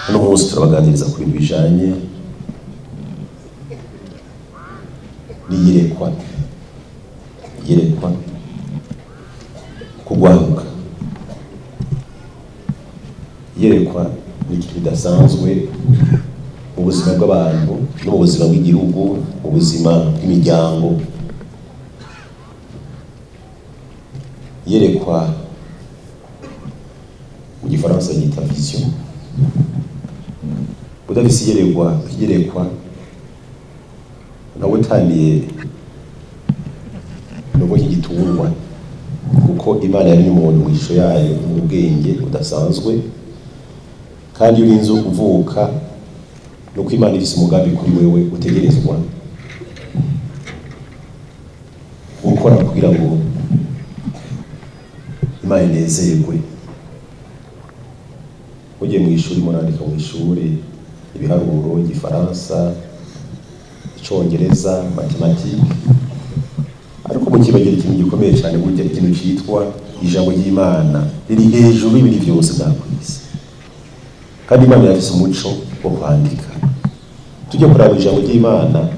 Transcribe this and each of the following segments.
uno munsi turabaganiriza ku bintu bijanye n'iyerekwa kurwaruka. Iyerekwa ni ikintu kidasanzwe mu buzima bw'abantu no mu buzima bw'igihugu, mu buzima bw'imiryango. Iyerekwa mu gifaransa yita vision. Udafise iyerekwa nawe utaniye nuko igitungwa, kuko Imana yari umuntu mu ishusho yayo mu bwenge budasanzwe, kandi urinze uvuka nuko Imana ifise umugambi kuri wewe utegerezwa gukora kugira ngo Imana inezerwe. Ugiye mu ishuri murandika mu ishuri ibiharuro, igifaransa, icongereza, matematike, ariko mukibagira ikintu gikomeye cyane, burya ikintu cyitwa ijambo ry'Imana riri hejuru y'ibindi byose byakwisi. Kandi Imana yafise umuco wo kwandika. Tujye kuraba ijambo ry'Imana,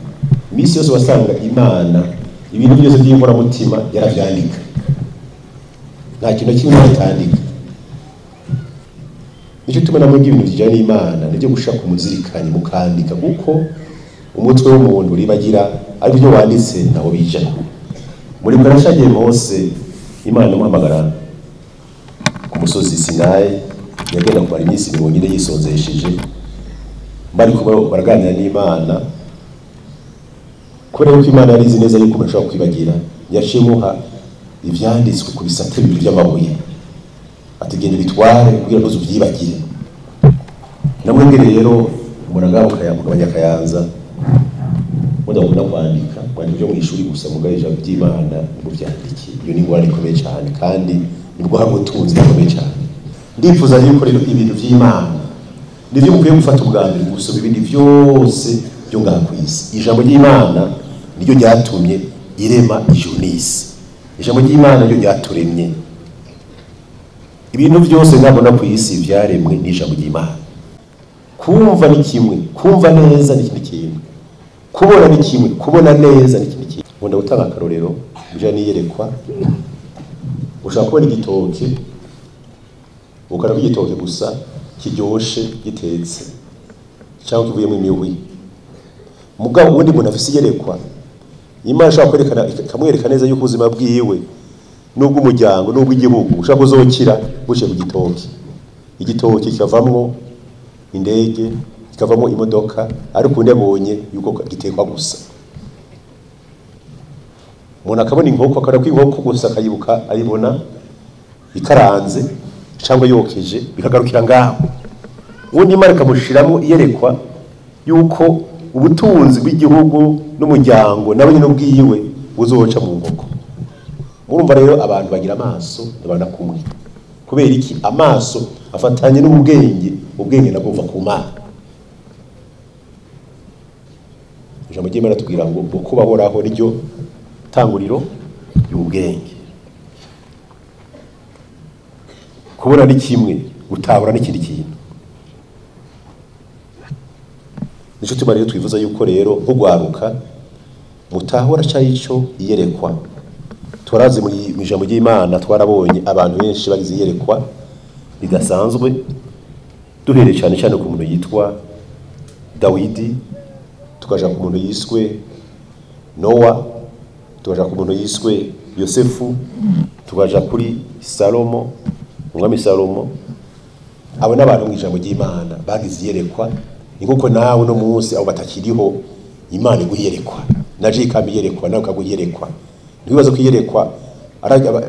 iminsi yose wasanga Imana ibintu byose by'inkoramutima yaravyandika, nta kintu kimwe atandika. Nicyo tumena mu ibintu bijanye n'Imana nibyo gushaka umuzirikanye mukandika, kuko umutwe w'umuntu ribagira ari byo wanditse naho bija. Muri barashagiye Mose, Imana imuhamagara ku musozi Sinayi, yagenda kumara iminsi 40 yisonzesheje, bari kuba baraganira n'Imana. Kubera ko Imana yari izi neza yuko bashobora kwibagira, yashimuha ivyanditswe ku bisate bibiri by'amabuye, ategenda bitware kugira ngo uvyibagire. Namwe rero umurangabo kayamugabanya Kayanza mudakunda kwandika byo mu ishuri gusa, mugaye ijambo ry'Imana mu byandiki. Iyo ni ngwara ikomeye cyane, kandi ni rwa butunzi bukomeye cyane. Ndifuza yuko rero ibintu by'Imana nivyo mukwiye gufata ubwa mbere gusoma ibindi byose byo ngaha ku isi. Ijambo ry'Imana niryo ryatumye irema ijuru n'isi. Ijambo ry'Imana niryo ryaturemye. Ibintu byose ngabona ku isi byaremwe n'ijambo ry'Imana. Kumva ni kimwe, kumva neza ni ikindi kintu, kubona ni kimwe, kubona neza ni ikindi kintu. Ngunda gutanga akarorero bijanye n'iyerekwa. Ushaka kubona igitoke, ukara igitoke gusa kiryoshe gitetse cyangwa kivuyemo imihwi, mugabo ubundi muntu afise iyerekwa, Imana ashaka kwerekana ikamwereka neza yuko ubuzima bwiwe nubwo umuryango nubwo igihugu ushaka kuzokira buce ku gitoke. Igitoke kikavamwo indege, kikavamo imodoka, ariko undi abonye yuko gitekwa gusa. Umuntu akabona inkoko, akara kw'inkoko gusa akayibuka ayibona ikaranze cyangwa yokeje, bikagarukira ngaho. Undi Imana ikamushiramo iyerekwa yuko ubutunzi bw'igihugu n'umuryango nawe nyine ubwiwe buzoca mu nkoko. Murumva rero abantu bagira amaso ndabana kumwe. Kubera iki? Amaso afatanye n'ubwenge, ubwenge nabwo buva ku Mana. Ijambo ry'Imana tubwira ngo uko bahoraho ryo tanguriro y'ubwenge. Kubona ni kimwe, gutabura n'ikindi kintu. Nico tuma rero twivuza yuko rero urwaruka mutahora cyayico iyerekwa. Twaraze mu ijambo ry'Imana twarabonye abantu benshi bagize iyerekwa bidasanzwe, duhere cyane cyane ku muntu yitwa Dawidi, tukaja ku muntu yiswe Nowa, tukaja ku muntu yiswe Yosefu, tukaja kuri Salomo, umwami Salomo. Abo n'abantu mu ijambo ry'Imana bagize iyerekwa. Inkuko nawe no munsi abo batakiriho, Imana iguyerekwa, naje ikamiyerekwa nawe kaguyerekwa. Ntibibazo kwiyerekwa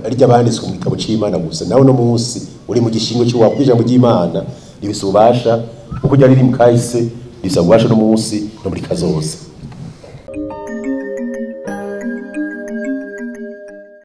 arya banditswe mu gitabo cy'Imana gusa, nawe no munsi uri mu gishingo cyo wakwijambo ry'Imana, nibisubasha uko ryari riri mu kahise, risabwasha no munsi no muri kazoza.